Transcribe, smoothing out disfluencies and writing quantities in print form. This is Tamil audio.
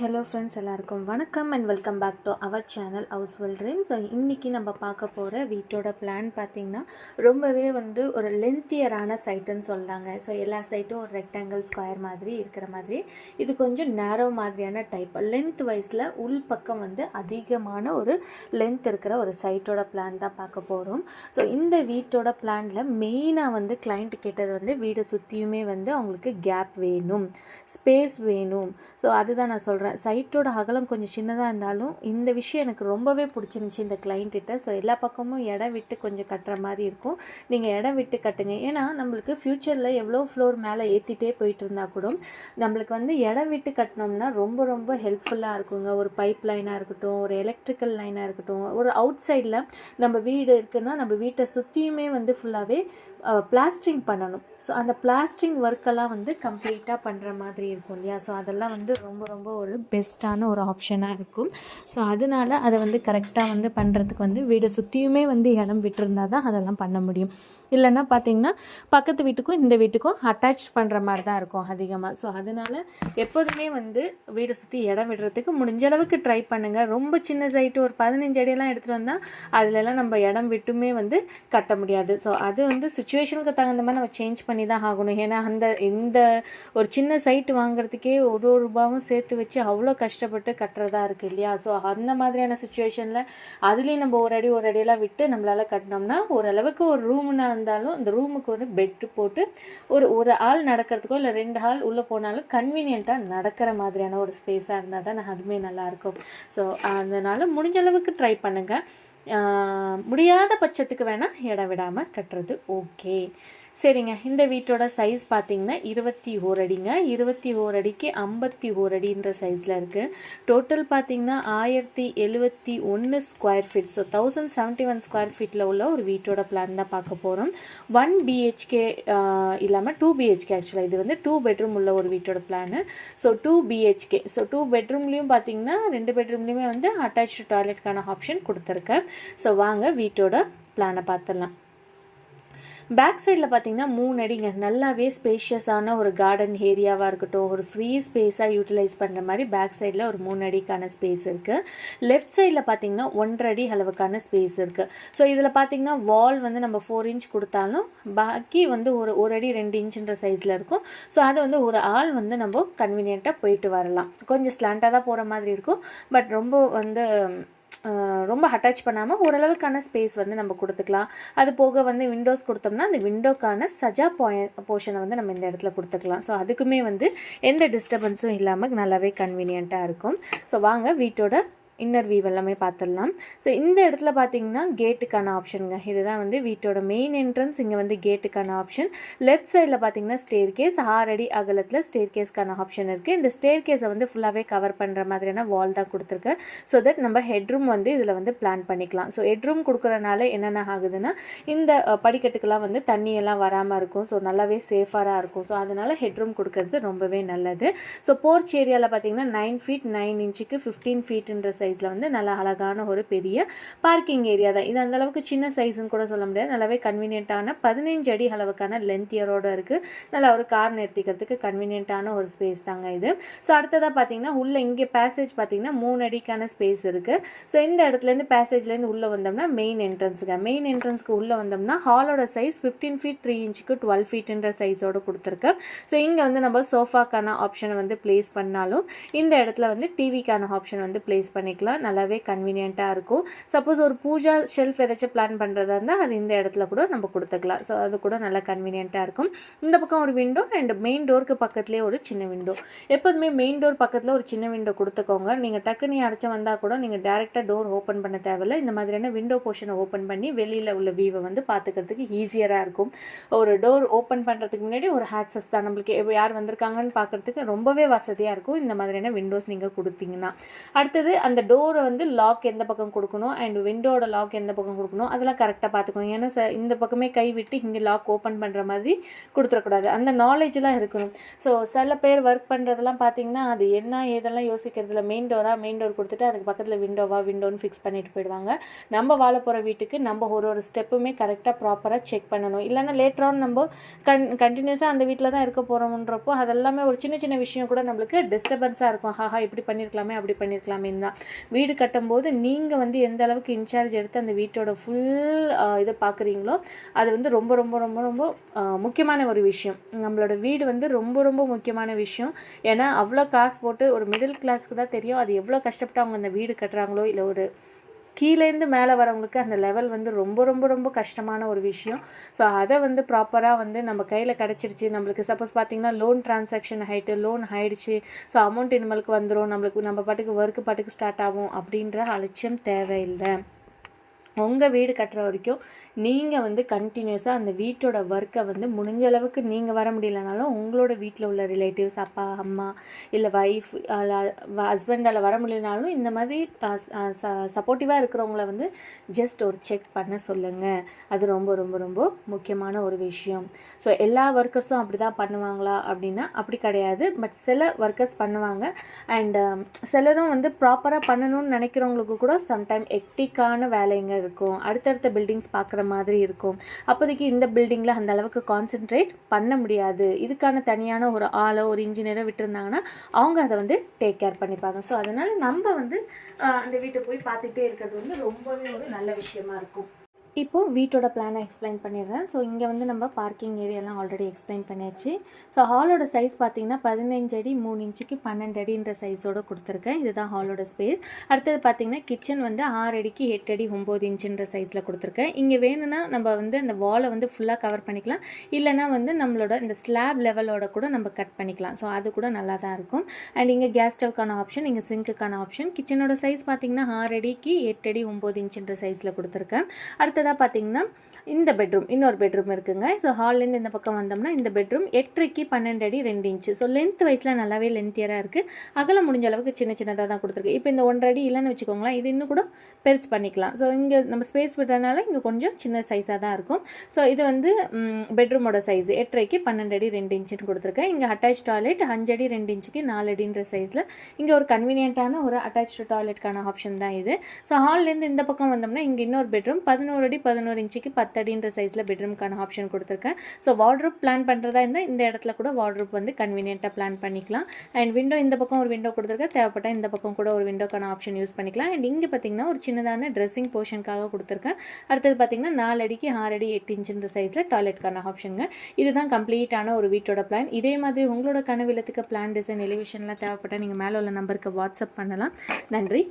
ஹலோ ஃப்ரெண்ட்ஸ், எல்லாருக்கும் வணக்கம் and welcome back to our channel housefull dream. So இன்றைக்கி நம்ம பார்க்க போகிற வீட்டோட பிளான் பார்த்திங்கன்னா ரொம்பவே ஒரு லென்த்தியரான சைட்டுன்னு சொல்லாங்க. ஸோ எல்லா சைட்டும் ஒரு ரெக்டாங்கிள் ஸ்கொயர் மாதிரி இருக்கிற மாதிரி, இது கொஞ்சம் நேரோ மாதிரியான டைப். லென்த் வைஸில் உள் பக்கம் அதிகமான ஒரு லென்த் இருக்கிற ஒரு சைட்டோட பிளான் தான் பார்க்க போகிறோம். ஸோ இந்த வீட்டோட பிளானில் மெயினாக கிளைண்ட் கேட்டது வீடை சுற்றியுமே அவங்களுக்கு கேப் வேணும், ஸ்பேஸ் வேணும். ஸோ அதுதான் நான் சொல்கிறேன். சைட்டோட அகலம் கொஞ்சம் சின்னதாக இருந்தாலும் இந்த விஷயம் எனக்கு ரொம்பவே பிடிச்சிருந்துச்சி இந்த கிளைண்ட்டிட்ட. ஸோ எல்லா பக்கமும் இடம் விட்டு கொஞ்சம் கட்டுற மாதிரி இருக்கும். நீங்கள் இடம் விட்டு கட்டுங்க. ஏன்னா நம்மளுக்கு ஃப்யூச்சரில் எவ்வளோ ஃப்ளோர் மேலே ஏற்றிட்டே போயிட்டு இருந்தால் கூட நம்மளுக்கு இடம் விட்டு கட்டினோம்னா ரொம்ப ரொம்ப ஹெல்ப்ஃபுல்லாக இருக்குங்க. ஒரு பைப் லைனாக இருக்கட்டும், ஒரு எலக்ட்ரிக்கல் லைனாக இருக்கட்டும், ஒரு அவுட் சைடில் நம்ம வீடு இருக்குன்னா நம்ம வீட்டை சுற்றியுமே ஃபுல்லாகவே பிளாஸ்டிங் பண்ணணும். ஸோ அந்த பிளாஸ்டிங் ஒர்க்கெல்லாம் கம்ப்ளீட்டாக பண்ணுற மாதிரி இருக்கும் இல்லையா. ஸோ அதெல்லாம் ரொம்ப ரொம்ப ஒரு பெஸ்ட்டான ஒரு ஆப்ஷனாக இருக்கும். ஸோ அதனால் அதை கரெக்டாக பண்ணுறதுக்கு வீடை சுற்றியுமே இடம் விட்டுருந்தா தான் அதெல்லாம் பண்ண முடியும். இல்லைன்னா பார்த்திங்கன்னா பக்கத்து வீட்டுக்கும் இந்த வீட்டுக்கும் அட்டாச் பண்ணுற மாதிரி தான் இருக்கும் அதிகமாக. ஸோ அதனால் எப்போதுமே வீடை சுற்றி இடம் விடுறதுக்கு முடிஞ்ச அளவுக்கு ட்ரை பண்ணுங்கள். ரொம்ப சின்ன சைட்டு ஒரு 15 அடியெல்லாம் எடுத்துகிட்டு வந்தால் அதிலெல்லாம் நம்ம இடம் விட்டுமே கட்ட முடியாது. ஸோ அது சுச்சுவேஷனுக்கு தகுந்த மாதிரி நம்ம சேஞ்ச் பண்ணி தான் ஆகணும். ஏன்னா இந்த ஒரு சின்ன சைட்டு வாங்குறதுக்கே ஒரு ரூபாவும் சேர்த்து வச்சு அவ்வளோ கஷ்டப்பட்டு கட்டுறதா இருக்குது இல்லையா. ஸோ அந்த மாதிரியான சுச்சுவேஷனில் அதுலேயும் நம்ம ஒரு அடியெல்லாம் விட்டு நம்மளால் கட்டினோம்னா ஓரளவுக்கு ஒரு ரூம்னா இருந்தாலும் அந்த ரூமுக்கு ஒரு பெட்டு போட்டு ஒரு ஆள் நடக்கிறதுக்கோ இல்லை 2 ஆள் உள்ளே போனாலும் கன்வீனியண்ட்டாக நடக்கிற மாதிரியான ஒரு ஸ்பேஸாக இருந்தால் தான் அதுவுமே நல்லாயிருக்கும். ஸோ அதனால் முடிஞ்ச அளவுக்கு ட்ரை பண்ணுங்கள். முடியாத பட்சத்துக்கு வேணால் இடம் விடாமல் கட்டுறது ஓகே. சரிங்க, இந்த வீட்டோட சைஸ் பார்த்திங்கன்னா 21 அடிங்க. 21 அடிக்கு 51 அடின்ற சைஸில் இருக்குது. டோட்டல் பார்த்திங்கன்னா 1071 ஸ்கொயர் ஃபீட். ஸோ 1071 ஸ்கொயர் ஃபீட்டில் உள்ள ஒரு வீட்டோட பிளான் தான் பார்க்க போகிறோம். 1 BHK இல்லாமல் 2 BHK. ஆக்சுவலாக இது 2 பெட்ரூம் உள்ள ஒரு வீட்டோட பிளானு. So 2 BHK. ஸோ 2 பெட்ரூம்லேயும் பார்த்திங்கன்னா 2 பெட்ரூம்லேயுமே அட்டாச்சு டாய்லெட்கான ஆப்ஷன் கொடுத்துருக்கேன். ஸோ வாங்க வீட்டோட பிளானை பார்த்துடலாம். பேக் சைடில் பார்த்திங்கன்னா 3 அடிங்க. நல்லாவே ஸ்பேஷியஸான ஒரு கார்டன் ஏரியாவாக இருக்கட்டும், ஒரு ஃப்ரீ ஸ்பேஸாக யூட்டிலைஸ் பண்ணுற மாதிரி பேக் சைடில் ஒரு 3 அடிக்கான ஸ்பேஸ் இருக்குது. லெஃப்ட் சைடில் பார்த்திங்கன்னா 1.5 அடி அளவுக்கான ஸ்பேஸ் இருக்குது. ஸோ இதில் பார்த்திங்கன்னா வால் நம்ம 4 இன்ச் கொடுத்தாலும் பாக்கி ஒரு அடி 2 இன்ச்சுன்ற சைஸில் இருக்கும். ஸோ அது ஒரு ஆள் நம்ம கன்வீனியண்ட்டாக போயிட்டு வரலாம். கொஞ்சம் ஸ்லாண்டாக தான் போகிற மாதிரி இருக்கும். பட் ரொம்ப அட்டாச் பண்ணாமல் ஓரளவுக்கான ஸ்பேஸ் நம்ம கொடுத்துக்கலாம். அது போக விண்டோஸ் கொடுத்தோம்னா அந்த விண்டோக்கான சஜா போர்ஷனை நம்ம இந்த இடத்துல கொடுத்துக்கலாம். ஸோ அதுக்குமே எந்த டிஸ்டர்பன்ஸும் இல்லாமல் நல்லாவே கன்வீனியண்ட்டாக இருக்கும். ஸோ வாங்க வீட்டோட இன்னர் வியூ எல்லாமே பார்த்துடலாம். ஸோ இந்த இடத்துல பார்த்தீங்கன்னா கேட்டுக்கான ஆப்ஷனுங்க. இதுதான் வீட்டோட மெயின் என்ட்ரன்ஸ். இங்கே கேட்டுக்கான ஆப்ஷன். லெஃப்ட் சைடில் பார்த்தீங்கன்னா ஸ்டேர் கேஸ். 6 அடி அகலத்தில் ஸ்டேர் கேஸ்க்கான ஆப்ஷன் இருக்குது. இந்த ஸ்டேர் கேஸை ஃபுல்லாகவே கவர் பண்ணுற மாதிரியான வால் தான் கொடுத்துருக்கேன். ஸோ தட் நம்ம ஹெட்ரூம் இதில் பிளான் பண்ணிக்கலாம். ஸோ ஹெட்ரூம் கொடுக்குறனால என்னென்ன ஆகுதுன்னா இந்த படிக்கட்டுக்கெல்லாம் தண்ணியெல்லாம் வராமல் இருக்கும். ஸோ நல்லாவே சேஃபாக இருக்கும். ஸோ அதனால் ஹெட்ரூம் கொடுக்கறது ரொம்பவே நல்லது. ஸோ போர்ச் ஏரியாவில் பார்த்தீங்கன்னா 9 ஃபீட் 9 இன்ச்சுக்கு 15 ஃபீட்டுன்ற சைஸில் நல்லா அழகான ஒரு பெரிய பார்க்கிங் ஏரியா தான். இது அந்தளவுக்கு சின்ன சைஸ்ன்னு கூட சொல்ல முடியாது. நல்லாவே கன்வீனியண்ட்டான 15 அடி அளவுக்கான லென்த்தியரோடு இருக்குது. நல்லா ஒரு கார் நிறுத்திக்கிறதுக்கு கன்வீனியண்ட்டான ஒரு ஸ்பேஸ் தாங்க இது. ஸோ அடுத்ததாக பார்த்தீங்கன்னா உள்ளே இங்கே பேசேஜ் பார்த்தீங்கன்னா 3 அடிக்கான ஸ்பேஸ் இருக்குது. ஸோ இந்த இடத்துலேருந்து பேசேஜ்லேருந்து உள்ளே வந்தோம்னா மெயின் என்ட்ரன்ஸுங்க. மெயின் என்ட்ரன்ஸ்க்கு உள்ளே வந்தோம்னா ஹாலோட சைஸ் 15 ஃபீட் 3 இன்ச்சுக்கு 12 ஃபீட்டுன்ற சைஸோடு கொடுத்துருக்கேன். ஸோ இங்கே நம்ம சோஃபாக்கான ஆப்ஷனை பிளேஸ் பண்ணாலும் இந்த இடத்துல டிவிக்கான ஆப்ஷன் பிளேஸ் பண்ணிக்கலாம். நல்லாவே கன்வீனியண்ட்டாக இருக்கும். சப்போஸ் ஒரு பூஜா ஷெல்ஃப் ஏதாச்சும் பிளான் பண்ணுறதா இருந்தால் அது இந்த இடத்துல கூட நம்ம கொடுத்துக்கலாம். ஸோ அது கூட நல்லா கன்வீனியண்ட்டாக இருக்கும். இந்த பக்கம் ஒரு விண்டோ அண்ட் மெயின் டோருக்கு பக்கத்துலேயே ஒரு சின்ன விண்டோ. எப்போதுமே மெயின் டோர் பக்கத்தில் ஒரு சின்ன விண்டோ கொடுத்துக்கோங்க. நீங்கள் டக்குனி அரைச்சி வந்தால் கூட நீங்கள் டேரெக்டாக டோர் ஓப்பன் பண்ண தேவையில்லை. இந்த மாதிரியான விண்டோ போர்ஷனை ஓப்பன் பண்ணி வெளியில் உள்ள வியூவை பார்த்துக்கிறதுக்கு ஈஸியராக இருக்கும். ஒரு டோர் ஓப்பன் பண்ணுறதுக்கு முன்னாடி ஒரு ஆக்சஸ் தான், நம்மளுக்கு யார் வந்திருக்காங்கன்னு பார்க்குறதுக்கு ரொம்பவே வசதியாக இருக்கும் இந்த மாதிரியான விண்டோஸ் நீங்கள் கொடுத்தீங்கன்னா. அடுத்தது அந்த டோரை வந்து லாக் எந்த பக்கம் கொடுக்கணும் அண்ட் விண்டோட லாக் எந்த பக்கம் கொடுக்கணும் அதெல்லாம் கரெக்டாக பார்த்துக்கணும். ஏன்னா இந்த பக்கமே கை விட்டு இங்கே லாக் ஓப்பன் பண்ணுற மாதிரி கொடுத்துடக்கூடாது. அந்த நாலேஜ்லாம் இருக்கணும். ஸோ சில பேர் ஒர்க் பண்ணுறதெல்லாம் பார்த்தீங்கன்னா அது என்ன ஏதெல்லாம் யோசிக்கிறதுல மெயின் டோர் கொடுத்துட்டு அதுக்கு பக்கத்தில் விண்டோன்னு ஃபிக்ஸ் பண்ணிட்டு போயிடுவாங்க. நம்ம வாழ போகிற வீட்டுக்கு நம்ம ஒரு ஸ்டெப்புமே கரெக்டாக ப்ராப்பராக செக் பண்ணணும். இல்லைன்னா லேட்டரான் நம்ம கண்டினியூஸாக அந்த வீட்டில் தான் இருக்க போகிறோம்ன்றப்போ அதெல்லாமே ஒரு சின்ன சின்ன விஷயம் கூட நம்மளுக்கு டிஸ்டர்பன்ஸாக இருக்கும். இப்படி பண்ணியிருக்கலாமே அப்படி பண்ணியிருக்கலாமே தான். வீடு கட்டும்போது நீங்கள் வந்து எந்த அளவுக்கு இன்சார்ஜ் எடுத்து அந்த வீட்டோட ஃபுல் இதை பார்க்குறீங்களோ அது வந்து ரொம்ப ரொம்ப ரொம்ப ரொம்ப முக்கியமான ஒரு விஷயம். நம்மளோட வீடு வந்து ரொம்ப ரொம்ப முக்கியமான விஷயம். ஏன்னா அவ்வளோ காசு போட்டு ஒரு மிடில் கிளாஸ்க்கு தான் தெரியும் அது எவ்வளோ கஷ்டப்பட்டு அவங்க அந்த வீடு கட்டுறாங்களோ. இல்லை ஒரு கீழேருந்து மேலே வரவங்களுக்கு அந்த லெவல் வந்து ரொம்ப ரொம்ப ரொம்ப கஷ்டமான ஒரு விஷயம். ஸோ அதை வந்து ப்ராப்பராக வந்து நம்ம கையில் கிடச்சிருச்சு. நம்மளுக்கு சப்போஸ் பார்த்திங்கன்னா லோன் ட்ரான்சாக்ஷன் லோன் ஆகிடுச்சு. ஸோ அமௌண்ட் இனிமேலுக்கு வந்துடும், நம்ம பாட்டுக்கு ஸ்டார்ட் ஆகும் அப்படின்ற அலட்சியம் தேவையில்லை. உங்கள் வீடு கட்டுற வரைக்கும் நீங்கள் வந்து கண்டினியூஸாக அந்த வீட்டோட ஒர்க்கை வந்து முடிஞ்ச அளவுக்கு நீங்கள் வர முடியலனாலும் உங்களோட வீட்டில் உள்ள ரிலேட்டிவ்ஸ் அப்பா அம்மா இல்லை ஒய்ஃப் ஹஸ்பண்டால் வர முடியலனாலும் இந்த மாதிரி சப்போர்ட்டிவாக இருக்கிறவங்கள வந்து ஜஸ்ட் ஒரு செக் பண்ண சொல்லுங்கள். அது ரொம்ப ரொம்ப ரொம்ப முக்கியமான ஒரு விஷயம். ஸோ எல்லா ஒர்க்கர்ஸும் அப்படி தான் பண்ணுவாங்களா அப்படின்னா அப்படி கிடையாது. பட் சில ஒர்க்கர்ஸ் பண்ணுவாங்க. அண்ட் சிலரும் வந்து ப்ராப்பராக பண்ணணும்னு நினைக்கிறவங்களுக்கு கூட சம்டைம் எக்டிக்கான வேலைங்க இருக்கும். அடுத்தடுத்த பில்டிங்ஸ் பார்க்குற மாதிரி இருக்கும். அப்போதைக்கு இந்த பில்டிங்கில் அந்த அளவுக்கு கான்சென்ட்ரேட் பண்ண முடியாது. இதுக்கான தனியான ஒரு ஆளோ ஒரு இன்ஜினியரோ விட்டுருந்தாங்கன்னா அவங்க அதை வந்து டேக் கேர் பண்ணிப்பாங்க. ஸோ அதனால் நம்ம வந்து அந்த வீட்டை போய் பார்த்துட்டே இருக்கிறது வந்து ரொம்பவே ஒரு நல்ல விஷயமா இருக்கும். இப்போது வீட்டோட பிளானை எக்ஸ்பிளைன் பண்ணிடுறேன். ஸோ இங்கே வந்து நம்ம பார்க்கிங் ஏரியாலாம் ஆல்ரெடி எக்ஸ்பிளைன் பண்ணியாச்சு. ஸோ ஹாலோட சைஸ் பார்த்திங்கன்னா 15 அடி 3 இன்ச்சுக்கு 12 அடின்ற சைஸோடு கொடுத்துருக்கேன். இதுதான் ஹாலோட ஸ்பேஸ். அடுத்தது பார்த்திங்கன்னா கிச்சன் வந்து 6 அடிக்கு 8 அடி 9 இன்ச்சுன்ற சைஸில் கொடுத்துருக்கேன். இங்கே வேணும்னா நம்ம வந்து அந்த வாலை வந்து ஃபுல்லாக கவர் பண்ணிக்கலாம். இல்லைனா வந்து நம்மளோட இந்த ஸ்லாப் லெவலோட கூட நம்ம கட் பண்ணிக்கலாம். ஸோ அது கூட நல்லா தான் இருக்கும். அண்ட் இங்கே கேஸ் ஸ்டவ்க்கான ஆப்ஷன், இங்கே சிங்க்குக்கான ஆப்ஷன். கிச்சனோட சைஸ் பார்த்திங்கன்னா 6 அடிக்கு 8 அடி 9 இன்ச்சுன்ற சைஸில் கொடுத்துருக்கேன். அடுத்ததாக பார்த்திங்கன்னா இந்த பெட்ரூம் இன்னொரு பெட்ரூம் இருக்குங்க. ஸோ ஹால்லேருந்து இந்த பக்கம் வந்தோம்னா இந்த பெட்ரூம் 8:30க்கு 12 அடி 2 இன்ச்சு. ஸோ லென்த் வைஸில் நல்லாவே லென்த்தியராக இருக்குது. அகலம் முடிஞ்ச அளவுக்கு சின்னதாக தான் கொடுத்துருக்கு. இப்போ இந்த 1.5 அடி இல்லைன்னு வச்சுக்கோங்களேன், இது இன்னும் கூட பெருசு பண்ணிக்கலாம். ஸோ இங்கே நம்ம ஸ்பேஸ் விடுறதுனால இங்கே கொஞ்சம் சின்ன சைஸாக தான் இருக்கும். ஸோ இது வந்து பெட்ரூமோட சைஸ் 8:30க்கு 12 அடி 2 இன்ச்சுன்னு கொடுத்துருக்கேன். இங்கே அட்டாச் டாய்லெட் 5 அடி 2 இன்ச்சுக்கு 4 அடின்ற சைஸில் இங்கே ஒரு கன்வீனியன்ட்டான ஒரு அட்டாச்சு டாய்லெட்கான ஆப்ஷன் தான் இது. ஸோ ஹால்லேருந்து இந்த பக்கம் வந்தோம்னா இங்கே இன்னொரு பெட்ரூம் 11 அடி 11 இன்ச்சுக்கு 10 அடின்ற சைஸில் பெட்ரூம்க்கான ஆப்ஷன் கொடுத்துருக்கேன். ஸோ வார்ட்ரோப் பிளான் பண்ணுறதா இருந்தால் இந்த இடத்துல கூட வார்ட்ரோப் வந்து கன்வீனியன்ட்டாக பிளான் பண்ணிக்கலாம். அண்ட் விண்டோ இந்த பக்கம் ஒரு விண்டோ கொடுத்துருக்கேன். தேவைப்பட்டால் இந்த பக்கம் கூட ஒரு விண்டோக்கான ஆப்ஷன் யூஸ் பண்ணிக்கலாம். அண்ட் இங்கே பார்த்திங்கன்னா ஒரு சின்னதான ட்ரெஸ்ஸிங் போர்ஷனுக்காக கொடுத்துருக்கேன். அடுத்தது பார்த்திங்கன்னா 4 அடிக்கு 6 அடி 8 இன்ச்சுன்ற சைஸில் டாய்லெட்கான ஆப்ஷனுங்க. இதுதான் கம்ப்ளீட்டான ஒரு வீட்டோட பிளான். இதே மாதிரி உங்களோட கனவிலத்துக்கு பிளான் டிசைன் எலிவேஷன்லாம் தேவைப்பட்டால் நீங்கள் மேலே உள்ள நம்பருக்கு வாட்ஸ்அப் பண்ணலாம். நன்றி.